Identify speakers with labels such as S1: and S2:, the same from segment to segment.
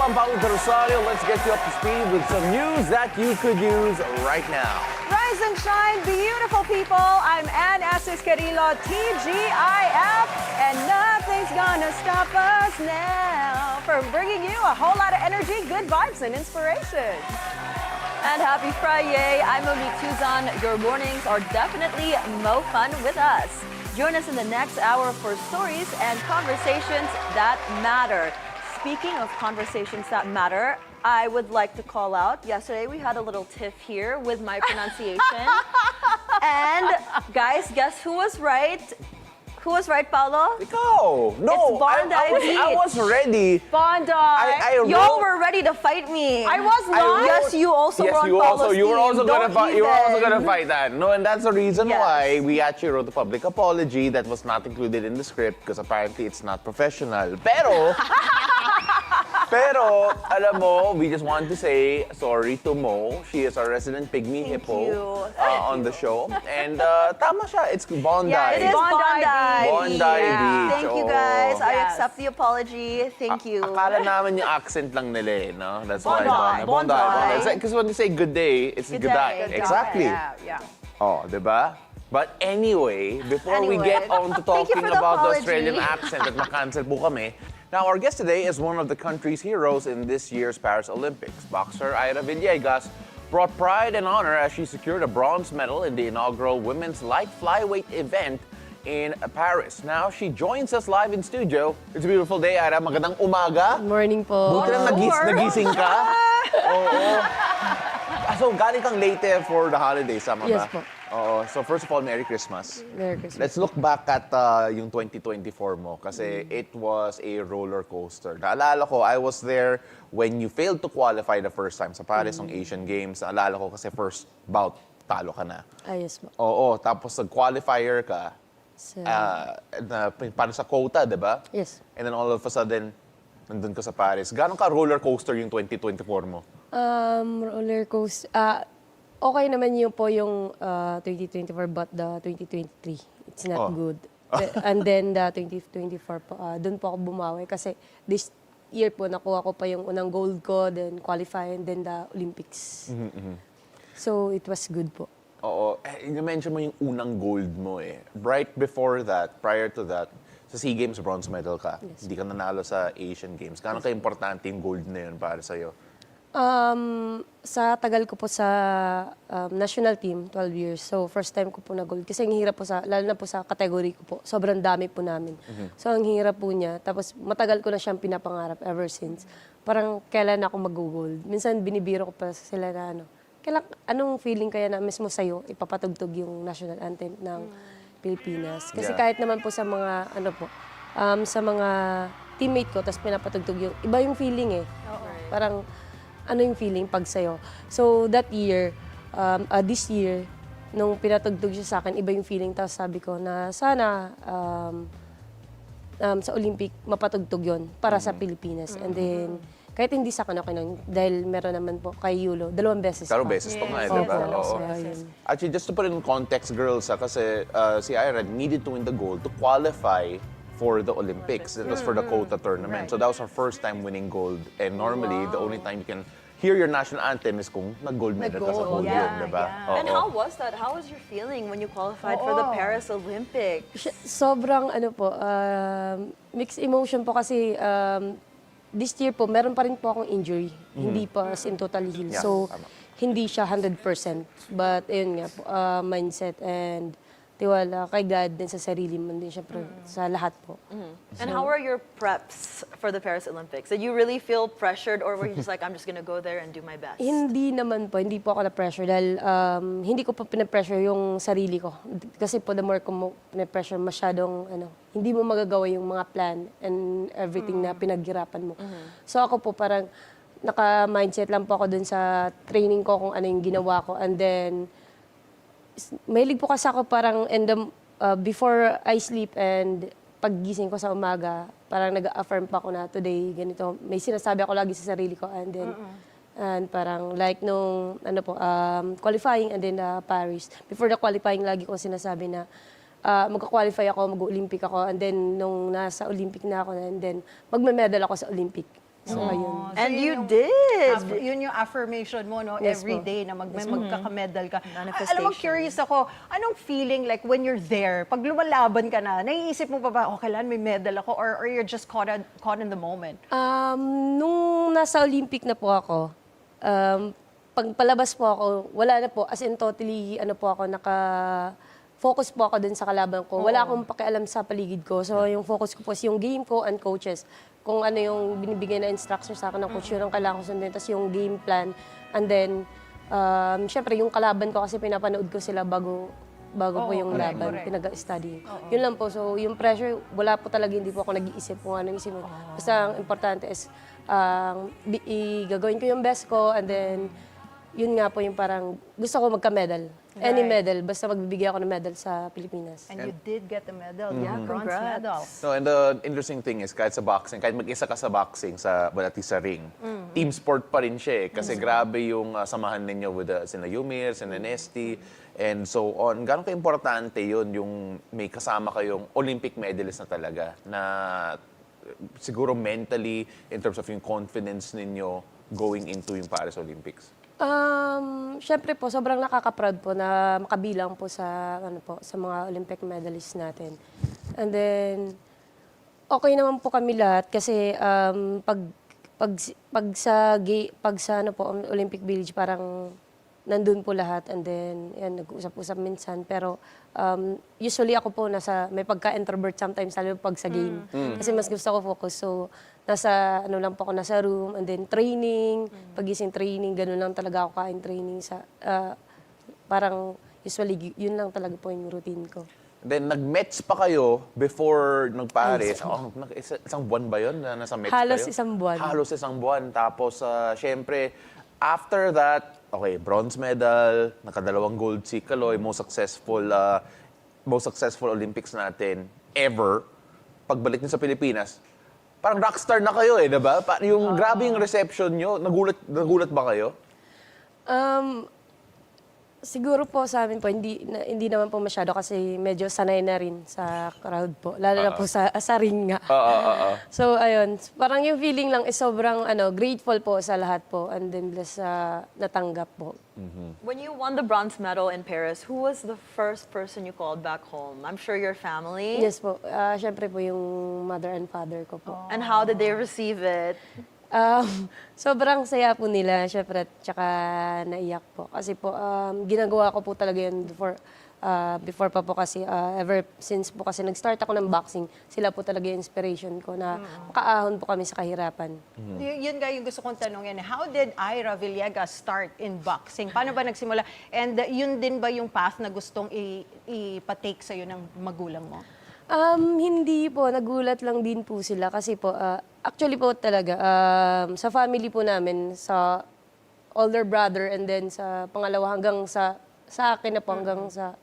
S1: I'm Paolo del Rosario. Let's get you up to speed with some news that you could use right now.
S2: Rise and shine, beautiful people. I'm Anne Asis-Carilo, TGIF, and nothing's gonna stop us now from bringing you a whole lot of energy, good vibes, and inspiration.
S3: And happy Friday. I'm Monique Tuzon. Your mornings are definitely mo fun with us. Join us in the next hour for stories and conversations that matter. Speaking of conversations that matter, I would like to call out, yesterday we had a little tiff here with my pronunciation. And guys, guess who was right? Who was right, Paolo?
S1: Ikaw! No,
S3: It's Bondi
S1: I was ready.
S2: Bondi.
S3: Y'all were ready to fight me.
S2: I was not.
S3: Yes, you also
S1: Yes,
S3: were on
S1: you
S3: Paolo's
S1: were also
S3: team.
S1: gonna
S3: Don't
S1: fight. You were also
S3: even.
S1: gonna fight that. No, and that's the reason
S3: Yes.
S1: why we actually wrote a public apology that was not included in the script because apparently it's not professional. Pero, alam mo, we just want to say sorry to Mo. She is our resident pygmy hippo on the show. And tama siya, it's Bondi.
S3: Yeah, it is Bondi.
S1: Bondi
S3: Yeah.
S1: Beach.
S3: Thank you
S1: oo.
S3: guys. I
S2: Yes.
S3: accept the apology. Thank you.
S1: Akala namin yung accent lang nila eh, no? That's why
S2: Bondi.
S1: it's Bondi.
S3: Bondi.
S1: Because when you say good day, it's good day.
S3: Good day.
S1: Exactly.
S2: Yeah.
S1: Oh, diba? But anyway, before we
S3: Anyway,
S1: get on to
S3: thank you
S1: talking
S3: for the
S1: about the
S3: apology.
S1: Australian accent at makancel po kami, now our guest today is one of the country's heroes in this year's Paris Olympics. Boxer Aira Villegas brought pride and honor as she secured a bronze medal in the inaugural women's light flyweight event in Paris. Now, she joins us live in studio. It's a beautiful day, Aira. Magandang umaga.
S4: Morning po.
S1: Buti na nagising ka. Oo. So, galing kang late for the holidays, tama ba?
S4: Yes po.
S1: Oo. So, first of all, Merry Christmas.
S4: Merry Christmas.
S1: Let's look back at yung 2024 mo kasi it was a roller coaster. Naalala ko, I was there when you failed to qualify the first time sa Paris ng Asian Games. Naalala ko kasi first bout, talo ka na.
S4: Yes po.
S1: Oo, tapos nag-qualifier ka
S4: So,
S1: para sa quota, di ba?
S4: yes.
S1: And then all of a sudden, nandun ka sa Paris. Gano'ng ka roller coaster yung 2024 mo?
S4: Roller coaster. Okay naman yun po yung 2024 but the 2023, it's not
S1: Oh.
S4: good. And then the 2024 po, doon po ako bumawi kasi this year po nakuha ko pa yung unang gold ko, then qualify, and then the Olympics. So it was good po.
S1: Oo. You-mention mo yung unang gold mo eh. Right before that, prior to that, sa SEA Games, bronze medal ka.
S4: Yes.
S1: Hindi ka nanalo sa Asian Games. Gano'ng ka-importante yung gold na yun para sa'yo?
S4: Sa tagal ko po sa national team, 12 years. So, first time ko po na gold. Kasi ang hirap po lalo na po sa kategory ko po, sobrang dami po namin. So, ang hirap po niya. Tapos, matagal ko na siyang pinapangarap ever since. Parang kailan ako mag-gold. Minsan, binibiro ko pa sila na anong feeling kaya na mismo sa'yo, ipapatugtog yung national anthem ng Pilipinas. Kasi
S1: Yeah.
S4: kahit naman po sa mga, sa mga teammate ko, tapos pinapatugtog yung, iba yung feeling eh. Parang, ano yung feeling pag sa'yo. So, that year, this year, nung pinatugtog siya sa akin, iba yung feeling. Tapos sabi ko na sana sa Olympic, mapatugtog yon para sa Pilipinas. And then, kahit hindi sa akin, okay lang. Dahil meron naman po kay Yulo, 2 beses
S1: Pero
S4: pa.
S1: beses pa nga,
S4: Yes.
S1: di ba?
S4: Opo.
S1: Oo.
S4: So, yun.
S1: Actually, just to put it in context, girls, kasi si Aira needed to win the gold to qualify for the Olympics. It was for the quota tournament. So that was her first time winning gold. And normally, the only time you can hear your national anthem is kung nag-gold medal ka sa
S3: Nag-gold,
S1: podium,
S3: yeah,
S1: di ba?
S3: And how was that? How was your feeling when you qualified for the Paris Olympics?
S4: Sobrang mixed emotion po kasi this year po, meron pa rin po akong injury. Hindi pa as in totally healed.
S1: Yeah,
S4: So,
S1: tama.
S4: hindi siya 100%. But, ayun nga po, mindset and tiwala kay God din sa sarili mo din, syempre, sa lahat po.
S3: And how were your preps for the Paris Olympics? Did you really feel pressured or were you just like, I'm just gonna go there and do my best?
S4: Hindi naman po, hindi po ako na-pressure dahil hindi ko pa pinapressure yung sarili ko. Kasi po, the more ko mo pinapressure, masyadong, hindi mo magagawa yung mga plan and everything na pinaghirapan mo. So ako po parang, naka-mindset lang po ako dun sa training ko kung ano yung ginawa ko. And then, mahilig po kasi ako parang, before I sleep and paggising ko sa umaga, parang nag-affirm pa ako na today, ganito. May sinasabi ako lagi sa sarili ko. And then, and parang like nung, qualifying and then Paris. Before the qualifying, lagi ko sinasabi na magka-qualify ako, mag-Olympic ako. And then, nung nasa Olympic na ako, and then, magme-medal ako sa Olympic. So, ayun.
S3: And
S2: yun
S3: you
S2: yung
S3: did.
S2: Yun yung affirmation mo, no?
S4: Yes,
S2: Every
S4: po.
S2: day na magkaka-medal ka.
S3: Manifestation.
S2: Alam mo, curious ako, anong feeling like when you're there? Pag lumalaban ka na, naiisip mo pa ba, oh, kailan may medal ako? Or you're just caught in the moment?
S4: Nung nasa Olympic na po ako, pag palabas po ako, wala na po. As in totally, po ako, focus po ako dun sa kalaban ko. Wala akong pakialam sa paligid ko. So, yung focus ko po is yung game ko and coaches. Kung ano yung binibigay na instructions sa akin ng coach, yun ang kailangan ko sundin. Tapos yung game plan. And then, syempre, yung kalaban ko kasi pinapanood ko sila bago po yung laban. Pinag-study. Yun lang po. So, yung pressure, wala po talaga, hindi po ako nag-iisip kung anong isip mo. Basta ang importante is, gagawin ko yung best ko and then, yun nga po yung parang gusto ko magka-medal. Any medal, basta magbibigay ako ng medal sa Pilipinas.
S2: And you did get the medal. Yeah, bronze medal.
S1: No, and the interesting thing is, kahit sa boxing, kahit mag-isa ka sa boxing, sa ring, team sport pa rin siya eh. Kasi grabe yung samahan ninyo with sina Yumir, sina Nesty, and so on. Gano'n ka-importante yun, yung may kasama kayong Olympic medalist na talaga, na siguro mentally, in terms of yung confidence ninyo going into yung Paris Olympics?
S4: Siyempre po, sobrang nakaka-proud po na makabilang po sa sa mga Olympic medalists natin. And then okay naman po kami lahat kasi pag sa Olympic Village parang nandun po lahat and then yan nag-usap-usap minsan pero usually ako po may pagka-introvert sometimes lalo pag sa game kasi mas gusto ko focus so nasa lang po ako nasa room and then training pagising training ganun lang talaga ako kain training sa parang usually yun lang talaga po yung routine ko.
S1: Then, nag-Mets pa kayo before nag-Paris. Isang buwan ba yun na nasa Mets
S4: Halos
S1: kayo?
S4: isang buwan.
S1: Halos isang buwan. Tapos, syempre, after that, okay, bronze medal, nakadalawang gold si Kaloy, most successful Olympics natin ever. Pagbalik niyo sa Pilipinas, parang rockstar na kayo eh, diba? Yung grabe yung reception nyo, nagulat ba kayo?
S4: Siguro po sa amin po, hindi naman po masyado kasi medyo sanay na rin sa crowd po. Lalo na po sa ring nga. So, ayun. Parang yung feeling lang is sobrang grateful po sa lahat po and then bless sa natanggap po.
S3: When you won the bronze medal in Paris, who was the first person you called back home? I'm sure your family.
S4: Yes po. Siyempre po yung mother and father ko po.
S3: And how did they receive it?
S4: Sobrang saya po nila, syempre, tsaka naiyak po. Kasi po, ginagawa ko po talaga yun before pa po kasi, ever since po kasi nag-start ako ng boxing, sila po talaga yung inspiration ko na makaahon po kami sa kahirapan.
S2: Yun nga yung gusto kong tanongin. How did Aira Villegas start in boxing? Paano ba nagsimula? And yun din ba yung path na gustong ipatake sa'yo ng magulang mo?
S4: Hindi po, nagulat lang din po sila kasi po, actually po talaga, sa family po namin, sa older brother and then sa pangalawa hanggang sa akin na po hanggang sa,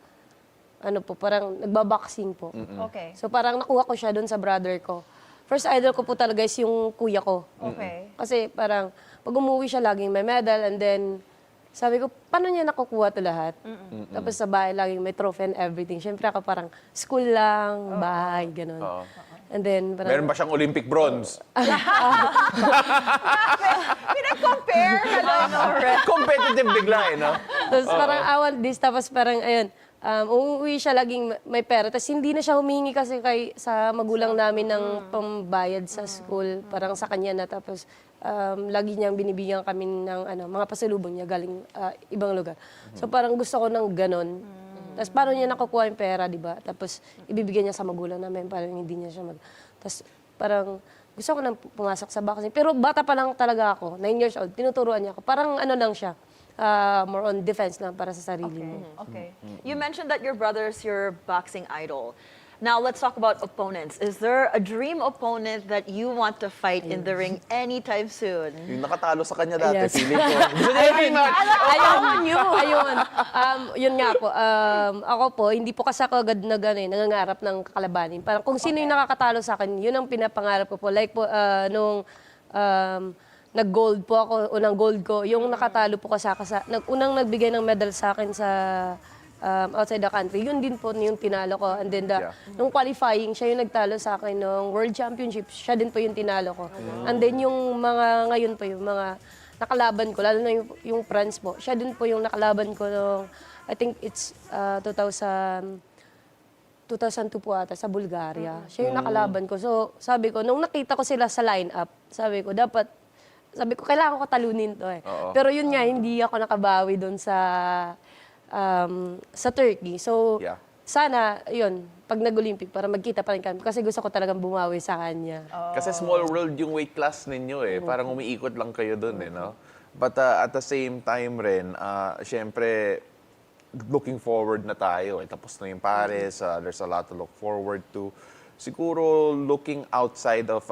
S4: parang nagbaboxing po.
S2: Okay.
S4: So parang nakuha ko siya doon sa brother ko. First idol ko po talaga is yung kuya ko.
S2: Okay.
S4: Kasi parang pag umuwi siya laging may medal and then sabi ko, paano niya nakukuha ito lahat? Tapos sa bahay laging may trophy and everything. Siyempre ako parang school lang, bahay, ganun. And then parang...
S1: Meron ba siyang Olympic bronze?
S2: Pinag-compare.
S1: Competitive bigla eh, no?
S4: Tapos parang I want this. Tapos parang, ayun, umuwi siya laging may pera. Tapos hindi na siya humingi kasi sa magulang namin ng pambayad sa school. Parang sa kanya na. Tapos lagi niyang binibigyan kami ng mga pasalubong niya galing ibang lugar. So parang gusto ko ng ganon. Tapos paano niya nakukuha yung pera, di ba? Tapos ibibigay niya sa magulang namin, parang hindi niya siya Tapos parang gusto ko nang pumasok sa boxing. Pero bata pa lang talaga ako, 9 years old, tinuturuan niya ako. Parang lang siya, more on defense lang para sa sarili mo.
S3: Okay. You mentioned that your brother's your boxing idol. Now, let's talk about opponents. Is there a dream opponent that you want to fight in the ring anytime soon?
S1: Yung nakatalo sa kanya dati,
S4: Yes.
S1: feeling ko. Gusto niya yung rematch.
S4: Ayun. Yun nga po. Ako po, hindi po kasi ako agad nangangarap ng kakalabanin. Parang kung sino yung nakakatalo sa akin, yun ang pinapangarap ko po. Like po, nung nag-gold po ako, unang gold ko, yung nakatalo po kasi unang nagbigay ng medal sa akin sa outside the country. Yun din po yung tinalo ko. And then,
S1: Yeah.
S4: nung qualifying, siya yung nagtalo sa akin ng World Championship. Siya din po yung tinalo ko. And then, yung mga, ngayon po, yung mga nakalaban ko, lalo na yung France po, siya din po yung nakalaban ko nung, I think it's 2002 po ata, sa Bulgaria. Siya yung nakalaban ko. So, sabi ko, nung nakita ko sila sa line-up, sabi ko, kailangan ko talunin to eh. Pero yun nga, hindi ako nakabawi doon sa Turkey. So,
S1: Yeah.
S4: sana, yun, pag nag-Olympic, para magkita pa rin kami. Kasi gusto ko talagang bumawi sa kanya.
S1: Kasi small world yung weight class ninyo eh. Parang umiikot lang kayo dun eh, no? But at the same time rin, syempre, looking forward na tayo. Eh. Tapos na yung Paris, there's a lot to look forward to. Siguro, looking outside of,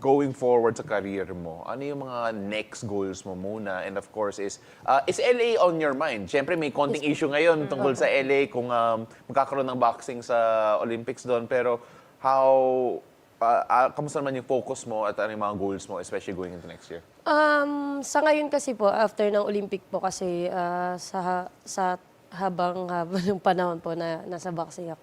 S1: going forward sa career mo, ano yung mga next goals mo muna? And of course is LA on your mind? Siyempre may konting issue ngayon tungkol sa LA kung magkakaroon ng boxing sa Olympics doon. Pero kamusta naman yung focus mo at ano yung mga goals mo, especially going into next year?
S4: Sa ngayon kasi po, after ng Olympic po kasi sa habang ng panahon po na nasa boxing ako,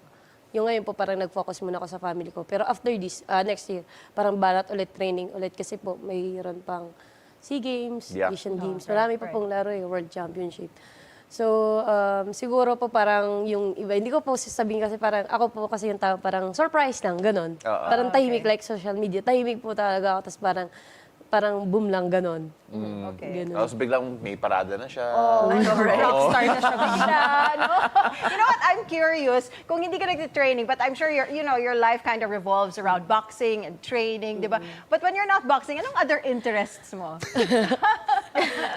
S4: yung ngayon po parang nag-focus muna ako sa family ko. Pero after this, next year, parang balat ulit, training ulit. Kasi po, mayroon pang SEA Games,
S1: Yeah.
S4: Asian Games. Marami pa pong laro World Championship. So, siguro po parang yung iba, hindi ko po sasabihin kasi parang, ako po kasi yung tao, parang surprise lang, ganon. Parang tahimik like social media. Tahimik po talaga ako, tapos parang boom lang, ganon.
S2: Okay.
S4: Ganon.
S1: Tapos biglang may parada na siya.
S2: I know, right? Rockstar na siya bigla, no? You know what? I'm curious, kung hindi ka nag-training, but I'm sure your life kind of revolves around boxing and training, di ba? But when you're not boxing, anong other interests mo?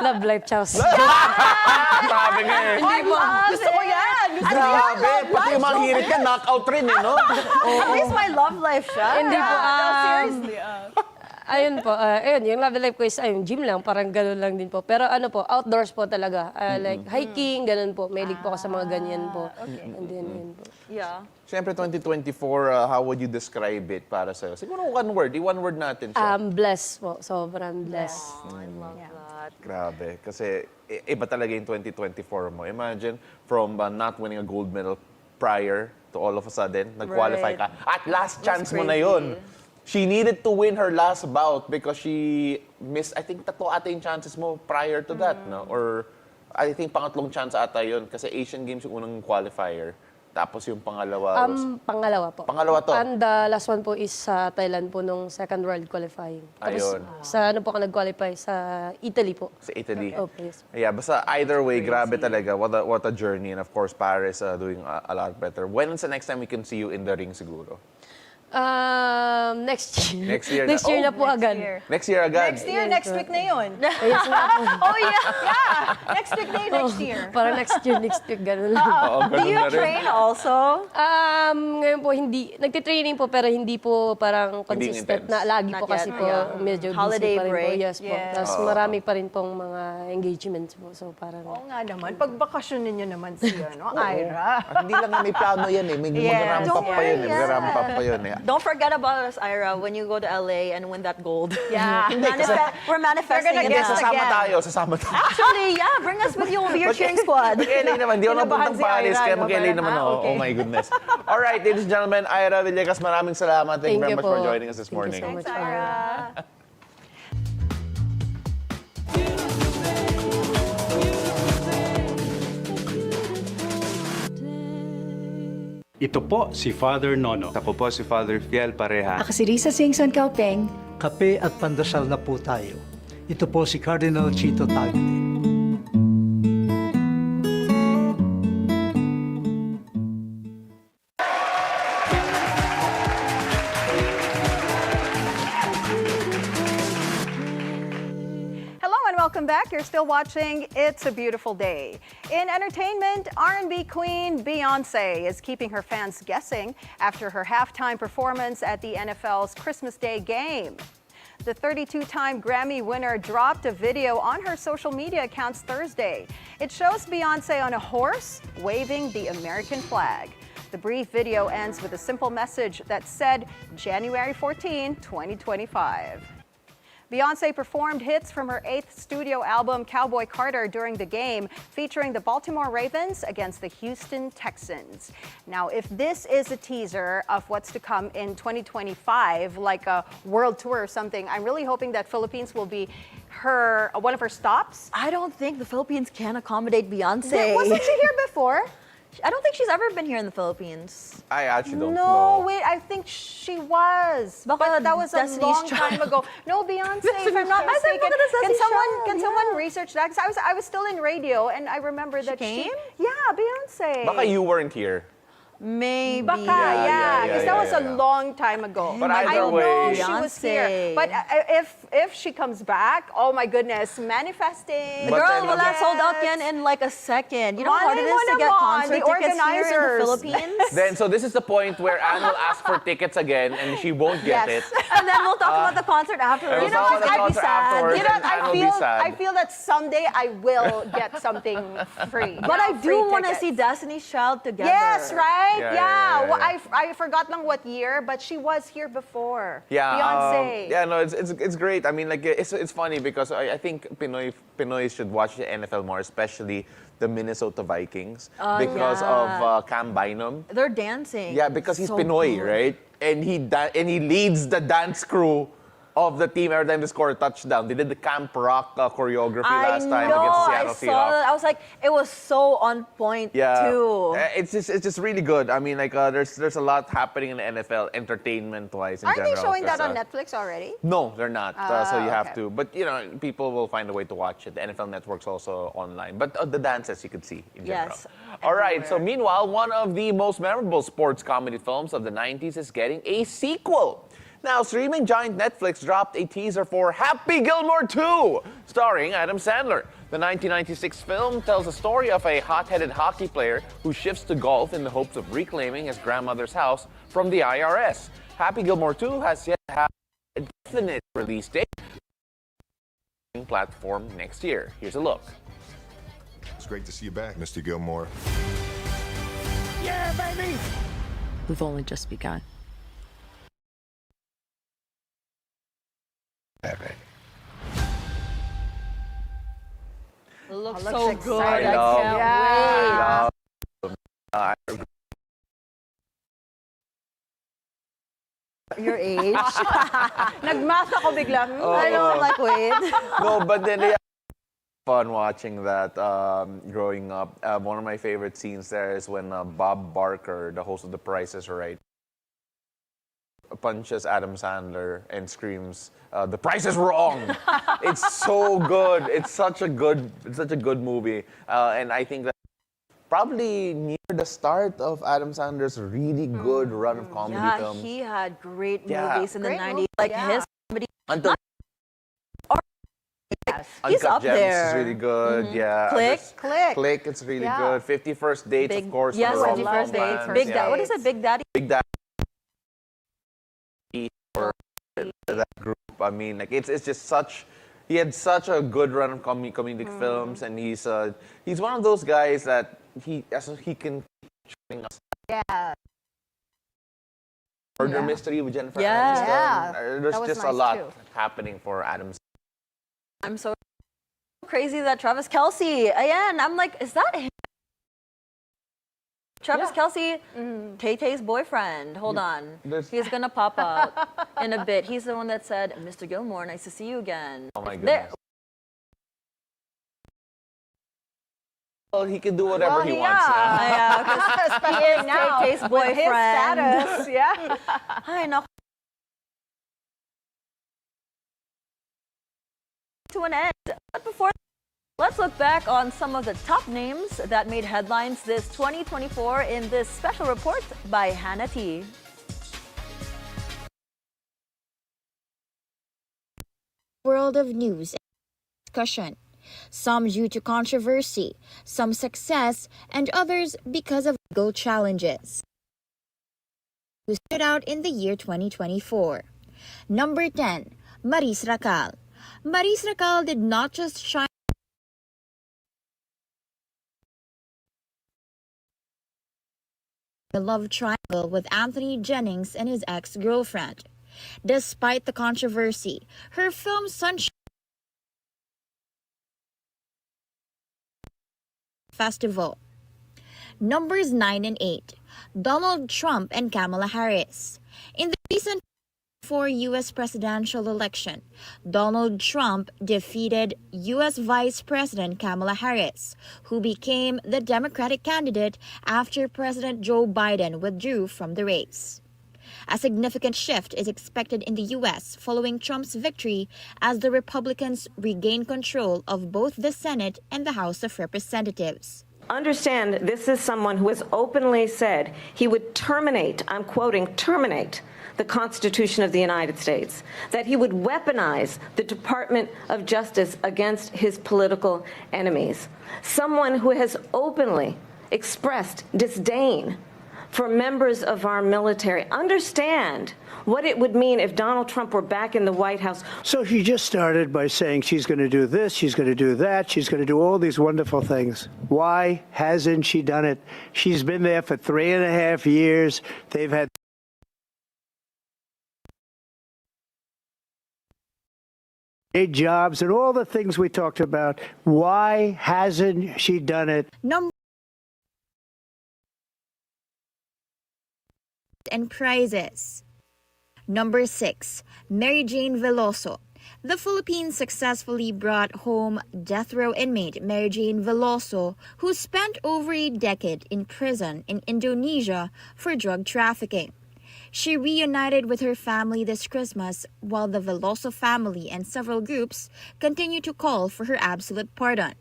S4: Love life, Charles.
S1: Sabi nga eh.
S2: Hindi po. Gusto ko yan! Gusto ko yan,
S1: Grabe,
S2: love
S1: pati
S2: life.
S1: yung mga hirit ka, knockout rin eh, no?
S2: At least my love life siya.
S4: Hindi po,
S2: No, seriously.
S4: Ayun po, ayun, yung love life ko is, ayun, gym lang, parang gano'n lang din po. Pero ano po, outdoors po talaga. Like hiking, gano'n po. Mahilig po ako sa mga ganyan po. And then, yun po.
S2: Yeah.
S1: Siyempre, 2024, how would you describe it para sa'yo? Siguro one word natin siya.
S4: Blessed po, sobrang blessed.
S3: I love that.
S1: Grabe. Kasi iba talaga yung 2024 mo. Imagine, from not winning a gold medal prior to all of a sudden, nag-qualify ka. At last chance mo na yun. She needed to win her last bout because she missed, I think, 3 ata yung chances mo prior to that, no? Or, I think, pangatlong chance ata yun. Kasi Asian Games yung unang qualifier. Tapos yung pangalawa was...
S4: Pangalawa po.
S1: Pangalawa to.
S4: And the last one po is sa Thailand po nung second world qualifying. Tapos
S1: Ayun.
S4: sa ano po ka nag-qualify? Sa Italy po.
S1: Sa Italy.
S4: Oh, please.
S1: Yeah, basta either way, grabe talaga. What a journey. And of course, Paris doing a lot better. When's the next time we can see you in the ring siguro?
S4: Next year.
S1: Next year
S4: Next
S1: na.
S4: year na po agad.
S1: Next year agad.
S2: Next year, next week na yun.
S4: Yes, nga po.
S2: Oh, yeah. Next week na yun, next year.
S4: Parang next week, gano'n lang.
S1: Oo,
S2: Do
S1: ganun
S2: you
S1: na rin.
S2: train also?
S4: Ngayon po, hindi. Nagtitraining po, pero hindi po parang
S1: Hindi
S4: consistent
S1: intense.
S4: na lagi po
S3: Not
S4: kasi
S3: yet,
S4: po
S3: yeah.
S4: medyo
S2: Holiday
S4: busy pa rin
S2: break,
S4: po. Yes po.
S2: yeah.
S4: Tapos marami pa rin pong mga engagements po. So parang...
S2: Oo nga naman. Pagbakasyon ninyo naman siya, no? Ira.
S1: At hindi lang may plano yan eh. May
S2: Yes.
S1: mag-ramp up pa yun eh. Mag-ramp up pa yun eh.
S3: Don't forget about us, Ira, when you go to LA and win that gold.
S2: Yeah.
S3: We're manifesting
S2: We're gonna
S3: it
S2: get
S3: now.
S1: Sasama tayo.
S3: Actually, yeah, bring us with you. We'll be your cheering squad.
S1: Mag-LA naman. Hindi ako
S2: Kinabahan
S1: napuntang
S2: si
S1: Paris,
S2: Ira,
S1: kaya
S2: no?
S1: mag-LA naman
S2: Parang,
S1: ako.
S2: okay.
S1: Oh my goodness. Alright, ladies and gentlemen, Aira Villegas, maraming salamat. Thank you very much for joining us this morning.
S4: Thank you so much,
S2: Ira.
S5: Ito po si Father Nono.
S6: Ako po si Father Fiel Pareha.
S7: Ako si Risa Singson Kaupeng.
S8: Kape at pandasal na po tayo. Ito po si Cardinal Chito Tagle.
S2: Hello and welcome back. You're still watching It's a Beautiful Day. In entertainment, R&B queen Beyoncé is keeping her fans guessing after her halftime performance at the NFL's Christmas Day game. The 32-time Grammy winner dropped a video on her social media accounts Thursday. It shows Beyoncé on a horse waving the American flag. The brief video ends with a simple message that said January 14, 2025. Beyonce performed hits from her 8th studio album, Cowboy Carter, during the game, featuring the Baltimore Ravens against the Houston Texans. Now, if this is a teaser of what's to come in 2025, like a world tour or something, I'm really hoping that Philippines will be one of her stops.
S3: I don't think the Philippines can accommodate Beyonce.
S2: Wasn't she here before?
S3: I don't think she's ever been here in the Philippines.
S1: I actually don't
S2: No,
S1: know.
S2: wait, I think she was.
S3: Baka
S2: But that was a
S3: Destiny's
S2: long
S3: Child.
S2: time ago. No, Beyonce, if I'm not
S3: Child. I
S2: mistaken.
S3: thought that was
S2: Can
S3: Destiny's
S2: someone
S3: Child,
S2: can someone research that? 'Cause I was still in radio and I remember that
S3: came?
S2: Yeah, Beyonce.
S1: Baka you weren't here.
S3: Maybe.
S2: Baka,
S1: Yeah,
S2: because
S1: yeah,
S2: that was
S1: yeah.
S2: a long time ago.
S1: But
S2: I
S1: either
S2: know
S1: way-
S2: she was
S3: Beyonce.
S2: here. But if she comes back, oh my goodness, manifesting.
S1: But
S3: Girl,
S1: then
S3: well, that
S1: again-
S3: sold out yan in like a second. You know how hard it
S2: Malay
S3: is
S2: mo
S3: to get
S2: naman,
S3: concert
S2: the
S3: tickets here in the
S2: organizers.
S3: Philippines?
S1: Then, so this is the point where Anne will ask for tickets again and she won't get
S2: Yes.
S1: it.
S3: And then we'll talk about the concert afterwards.
S1: You know what?
S3: I'd be
S1: Concert
S3: sad.
S1: afterwards.
S2: You know,
S1: And Anne will be sad.
S2: I feel that someday I will get something free.
S3: But I
S2: Free
S3: do want to
S2: tickets.
S3: see Destiny's Child together.
S2: Yes, right?
S1: Yeah.
S2: Well, I forgot lang what year, but she was here before.
S1: Yeah,
S2: Beyonce.
S1: yeah, no, it's great. I mean, like it's funny because I think Pinoy should watch the NFL more, especially the Minnesota Vikings because of Cam Bynum.
S3: They're dancing.
S1: Yeah, because he's
S3: So
S1: Pinoy,
S3: good.
S1: right? And he leads the dance crew of the team every time they score a touchdown. They did the Camp Rock choreography last time against the Seattle
S3: I saw
S1: Seahawks.
S3: that. I was like, it was so on point too.
S1: It's just really good. I mean, like there's a lot happening in the NFL, entertainment-wise in
S2: Aren't
S1: general.
S2: they showing that
S1: 'cause,
S2: on Netflix already?
S1: No, they're not. So you have
S2: okay.
S1: to. But you know, people will find a way to watch it. The NFL Network's also online. But the dances you can see in general.
S3: Yes,
S1: All right. So meanwhile, one of the most memorable sports comedy films of the 90s is getting a sequel. Now, streaming giant Netflix dropped a teaser for Happy Gilmore 2, starring Adam Sandler. The 1996 film tells the story of a hot-headed hockey player who shifts to golf in the hopes of reclaiming his grandmother's house from the IRS. Happy Gilmore 2 has yet to have a definite release date. Platform next year. Here's a look.
S9: It's great to see you back, Mr. Gilmore.
S1: Yeah, baby!
S10: We've only just begun.
S3: It looks
S2: Looks
S3: so
S2: exciting.
S3: good. I
S1: know.
S3: can't
S2: Yeah.
S3: wait. Your age.
S2: Nagmath ako bigla.
S3: I know, I'm like, wait.
S1: No, but then yeah, fun watching that growing up. One of my favorite scenes there is when Bob Barker, the host of The Price is Right, punches Adam Sandler and screams, "The price is wrong." It's so good. It's such a good movie, and I think that probably near the start of Adam Sandler's really good run of comedy
S3: Yeah,
S1: films.
S3: he had great
S1: Yeah.
S3: movies in the
S2: Great
S3: 90s.
S2: movies,
S3: Like
S2: yeah.
S3: his comedy.
S1: Until
S3: He's
S1: Uncut
S3: up
S1: Gems
S3: there.
S1: is really good. Yeah.
S3: Click.
S1: there's- Click. It's really
S2: Yeah.
S1: good. 51st Dates, of course.
S3: Yes,
S1: for the
S3: 51st
S1: rom-com
S3: Dates.
S1: fans.
S3: Big
S1: Yeah.
S3: Daddy. What is it? Big Daddy?
S1: Big Daddy for that group. I mean, like it's just such. He had such a good run of comedic films, and he's one of those guys that he can. Showing us
S2: Yeah.
S1: Murder Mystery with Jennifer
S3: Yeah.
S1: Aniston.
S2: Yeah.
S1: There's
S2: That was
S1: just a
S2: nice,
S1: lot
S2: too.
S1: happening for Adam.
S3: I'm so crazy that Travis Kelce. Ayan, I'm like, is that him? Travis Kelce, Tay-Tay's boyfriend. Hold on.
S1: there's-
S3: He's gonna pop out in a bit. He's the one that said, Mr. Gilmore, nice to see you again.
S1: Oh my
S3: There-
S1: goodness. Well, he can do whatever he wants.
S3: Yeah, because
S2: Especially now
S3: Tay-Tay's
S2: with his
S3: boyfriend.
S2: status. Yeah.
S3: Ay, naku. To an end. But before, let's look back on some of the top names that made headlines this 2024 in this special report by Hannah T.
S11: World of news and discussion. Some due to controversy, some success, and others because of legal challenges. Who stood out in the year 2024. Number 10, Maris Racal. Maris Racal did not just shine the love triangle with Anthony Jennings and his ex-girlfriend. Despite the controversy, her film Sunshine Festival. Numbers 9 and 8. Donald Trump and Kamala Harris. In the recent U.S. presidential election, Donald Trump defeated U.S. Vice President Kamala Harris, who became the Democratic candidate after President Joe Biden withdrew from the race. A significant shift is expected in the U.S. following Trump's victory as the Republicans regain control of both the Senate and the House of Representatives.
S12: Understand, this is someone who has openly said he would terminate, I'm quoting, terminate the Constitution of the United States, that he would weaponize the Department of Justice against his political enemies. Someone who has openly expressed disdain for members of our military. Understand what it would mean if Donald Trump were back in the White House.
S13: So she just started by saying she's going to do this, she's going to do that, she's going to do all these wonderful things. Why hasn't she done it? She's been there for 3.5 years. They've had great jobs and all the things we talked about. Why hasn't she done it?
S11: And prizes. Number 6. Mary Jane Veloso. The Philippines successfully brought home death row inmate Mary Jane Veloso, who spent over a decade in prison in Indonesia for drug trafficking. She reunited with her family this Christmas, while the Veloso family and several groups continue to call for her absolute pardon.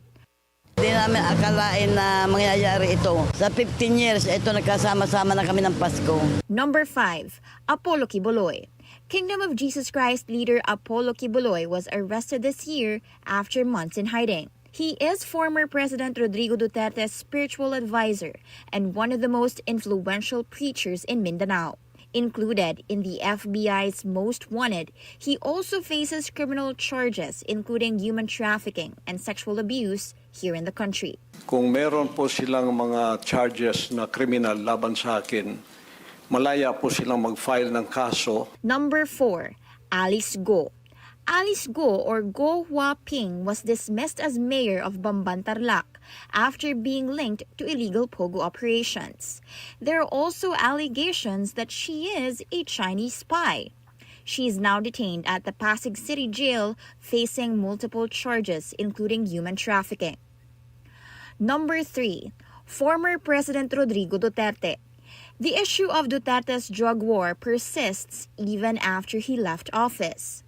S14: Hindi namin akalain na mangyayari ito. Sa 15 years, ito nagkasama-sama na kami ng Pasko.
S11: Number 5. Apollo Kibuloy. Kingdom of Jesus Christ leader Apollo Kibuloy was arrested this year after months in hiding. He is former President Rodrigo Duterte's spiritual advisor and one of the most influential preachers in Mindanao. Included in the FBI's Most Wanted, he also faces criminal charges including human trafficking and sexual abuse here in the country.
S15: Kung meron po silang mga charges na kriminal laban sa akin, malaya po silang mag-file ng kaso.
S11: Number 4. Alice Go. Alice Go or Go Hua-ping was dismissed as mayor of Bamban, Tarlac after being linked to illegal pogo operations. There are also allegations that she is a Chinese spy. She is now detained at the Pasig City Jail facing multiple charges including human trafficking. Number 3. Former President Rodrigo Duterte. The issue of Duterte's drug war persists even after he left office.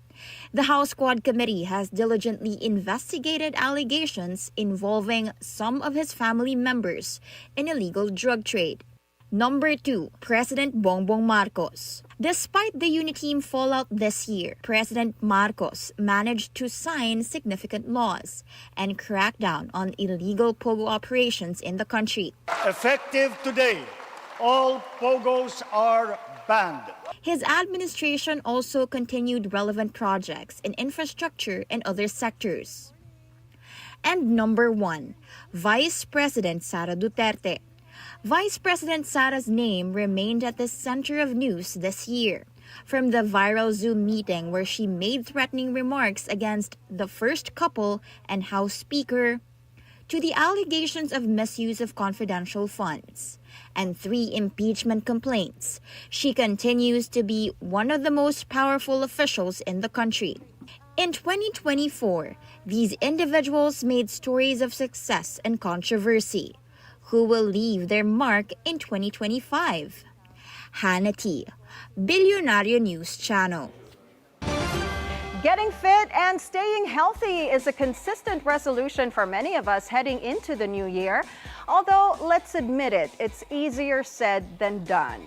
S11: The House Quad Committee has diligently investigated allegations involving some of his family members in illegal drug trade. Number 2. President Bongbong Marcos. Despite the Uniteam fallout this year, President Marcos managed to sign significant laws and crack down on illegal pogo operations in the country.
S16: Effective today, all pogos are banned.
S11: His administration also continued relevant projects in infrastructure and other sectors. And number 1, Vice President Sara Duterte. Vice President Sara's name remained at the center of news this year, from the viral Zoom meeting where she made threatening remarks against the first couple and House Speaker, to the allegations of misuse of confidential funds and 3 impeachment complaints. She continues to be one of the most powerful officials in the country. In 2024, these individuals made stories of success and controversy. Who will leave their mark in 2025? Hannah T., Bilyonaryo News Channel.
S2: Getting fit and staying healthy is a consistent resolution for many of us heading into the new year. Although, let's admit it, it's easier said than done.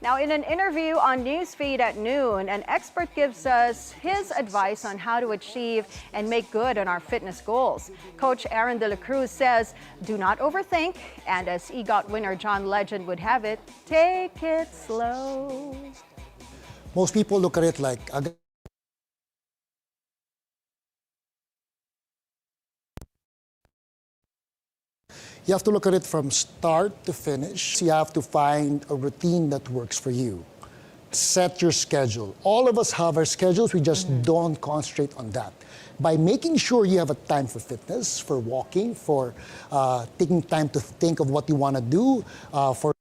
S2: Now, in an interview on Newsfeed at noon, an expert gives us his advice on how to achieve and make good on our fitness goals. Coach Aaron De La Cruz says, do not overthink, and as EGOT winner John Legend would have it, take it slow.
S17: Most people look at it like you have to look at it from start to finish. You have to find a routine that works for you. set your schedule. All of us have our schedules, we just don't concentrate on that. By making sure you have a time for fitness, for walking, for taking time to think of what you want to do, for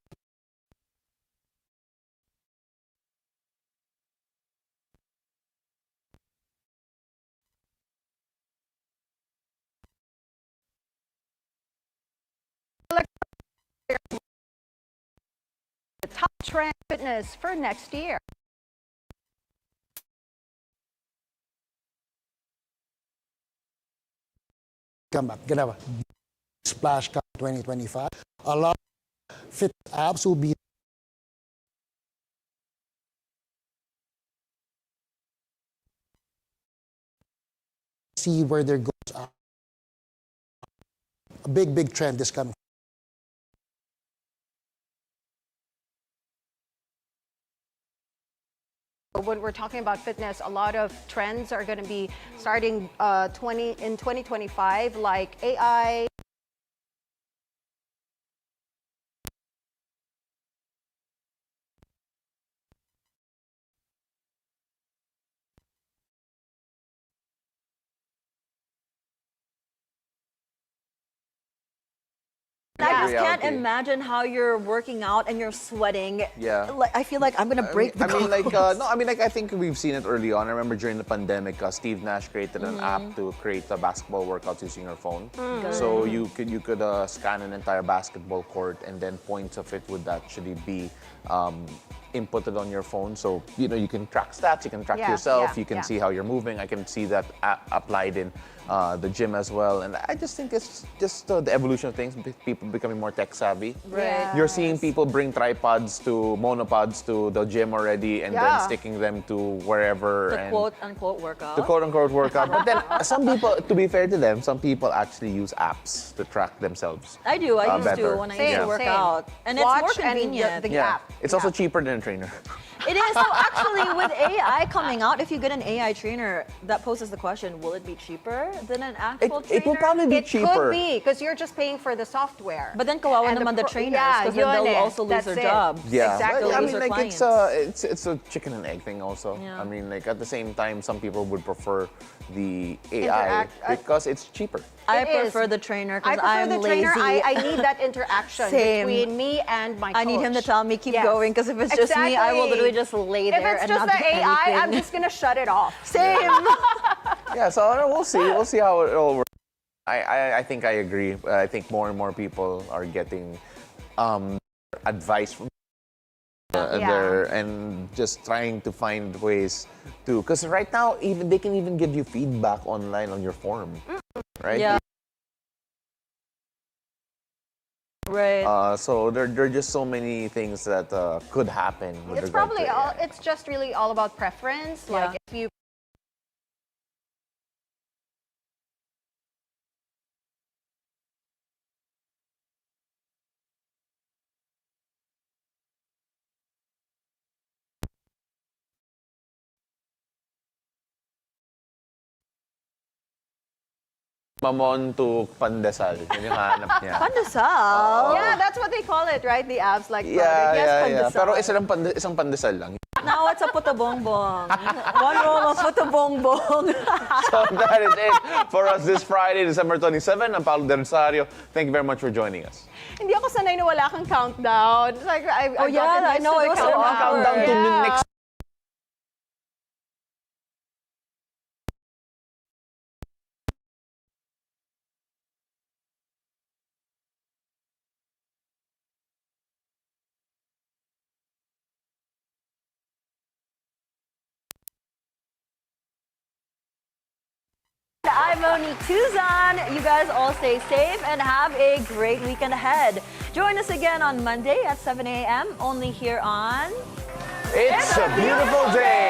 S2: The top trend fitness for next year.
S17: come up, gonna have a Splash Cup 2025. A lot of fit apps will be see where their goals are. A big trend is coming.
S2: When we're talking about fitness, a lot of trends are going to be starting in 2025, like AI.
S3: I just can't imagine how you're working out and you're sweating.
S1: Yeah.
S3: Like, I feel like I'm gonna break the
S1: I think we've seen it early on. I remember during the pandemic, Steve Nash created an app to create the basketball workouts using your phone. So you could scan an entire basketball court, and then points of it would actually be inputted on your phone. So you can track stats, you can track yourself, you can see how you're moving. I can see that applied in the gym as well. And I just think it's just the evolution of things, people becoming more tech savvy.
S3: Right.
S1: You're seeing people bring tripods to monopods to the gym already, and then sticking them to wherever.
S3: The quote-unquote workout.
S1: The quote-unquote workout. But then some people, to be fair to them, some people actually use apps to track themselves.
S3: I do. I used to when I used to work out. And it's more convenient.
S2: The app.
S1: It's also cheaper than a trainer.
S3: It is. So actually, with AI coming out, if you get an AI trainer, that poses the question, will it be cheaper than an actual trainer?
S1: It will probably be cheaper.
S2: It could be, because you're just paying for the software.
S3: But then kawawa naman the trainers, because then they'll also lose their jobs.
S1: Yeah,
S2: exactly.
S1: I mean, like it's a chicken and egg thing also.
S3: Yeah.
S1: I mean, like at the same time, some people would prefer the AI because it's cheaper.
S3: I prefer the trainer because I'm lazy.
S2: I need that interaction between me and my coach.
S3: I need him to tell me keep going, because if it's just me, I will literally just lay there.
S2: If it's just the AI, I'm just gonna shut it off.
S3: Same.
S1: Yeah, so we'll see. We'll see how it all works. I think I agree. I think more and more people are getting advice from and just trying to find ways to. Because right now, even they can even give you feedback online on your form, right?
S3: Yeah. Right.
S1: So there are just so many things that could happen.
S2: It's probably it's just really all about preference. Like if you.
S1: Mamon to pandesal. Yun yung hanap niya.
S3: Pandesal?
S2: Yeah, that's what they call it, right? The apps like
S1: yeah. Pero isang pandesal lang.
S3: Now it's a puto bongbong. One roll of puto bongbong.
S1: So that is it for us this Friday, December 27. I'm Paolo del Rosario. Thank you very much for joining us.
S2: Hindi ako sanay na wala kang countdown. It's like I
S3: know it was so awkward.
S1: Countdown to next.
S3: I'm Monique Tuzon. You guys all stay safe and have a great weekend ahead. Join us again on Monday at 7 a.m. only here on...
S1: It's a beautiful day.